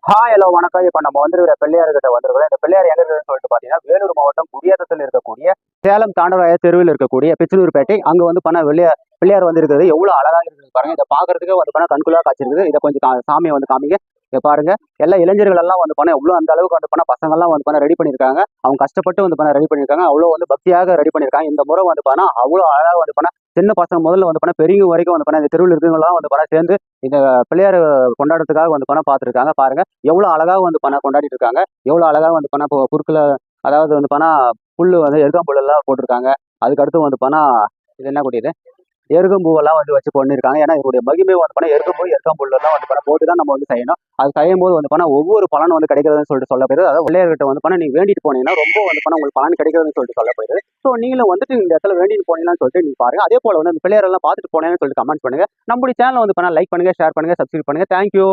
Hello வணக்கம். இப்போ நம்ம வந்துருக்கிற பிள்ளையார்கிட்ட வந்திருக்கிறோம். இந்த பிள்ளையார் எங்க இருக்குதுன்னு சொல்லிட்டு பார்த்தீங்கன்னா, வேலூர் மாவட்டம் குடியாத்தத்தில் இருக்கக்கூடிய சேலம் தாண்டவராய தெருவில் இருக்கக்கூடிய பிச்சனூர்பேட்டை. அங்க வந்து பிள்ளையார் வந்து இருக்குது. எவ்வளோ அழகா இருக்குது பாருங்க. இதை பார்க்கறதுக்கே வந்து கண்குள்ளா காட்சி இருக்குது. இதை கொஞ்சம் சாமியை வந்து காமிங்க. இதை பாருங்க. எல்லா இளைஞர்கள் எல்லாம் வந்து எவ்வளோ அந்த அளவுக்கு வந்து பசங்கள்லாம் வந்து ரெடி பண்ணியிருக்காங்க. அவங்க கஷ்டப்பட்டு வந்து ரெடி பண்ணியிருக்காங்க. அவ்வளோ வந்து பக்தியாக ரெடி பண்ணியிருக்காங்க. இந்த முறை வந்து அவ்வளோ அழகாக வந்து சின்ன பசங்க முதல்ல வந்து பெரியவங்க வரைக்கும் வந்து இந்த தெருவில் இருக்கிறவங்களாம் வந்து சேர்ந்து இந்த பிள்ளையார் கொண்டாடுறதுக்காக வந்து பார்த்துருக்காங்க. பாருங்க எவ்வளோ அழகாக வந்து கொண்டாடிட்டு இருக்காங்க. எவ்வளோ அழகாக வந்து குறுக்குல, அதாவது வந்து புல்லு வந்து எருக்காம்புல் எல்லாம் போட்டிருக்காங்க. அதுக்கடுத்து வந்து இது என்ன கொடி இது, எருகம்பூவெல்லாம் வந்து வச்சு பண்ணியிருக்காங்க. ஏன்னா இதனுடைய மகிமை வந்து எருகம்பூ எருக்காம்புல் எல்லாம் வந்து போட்டு தான் நம்ம வந்து செய்யணும். அது செய்யும் போது வந்து ஒவ்வொரு பலன் வந்து கிடைக்கிறதுன்னு சொல்லிட்டு சொல்ல போயிருது. அதாவது பிள்ளையார்கிட்ட வந்து நீங்க வேண்டிட்டு போனீங்கன்னா ரொம்ப வந்து உங்களுக்கு பலன் கிடைக்கிறதுன்னு சொல்லிட்டு சொல்ல போயிருது. ஸோ நீங்களும் வந்துட்டு இந்த இடத்துல வேண்டிட்டு போனீங்கன்னு சொல்லிட்டு நீங்க பாருங்க. அதே போல வந்து அந்த பிள்ளையார் எல்லாம் பார்த்துட்டு போனேன்னு சொல்லிட்டு கமெண்ட் பண்ணுங்க. நம்மளுடைய சேனல் வந்து லைக் பண்ணுங்க, ஷேர் பண்ணுங்க, சப்ஸ்கிரைப் பண்ணுங்க. தேங்க்யூ.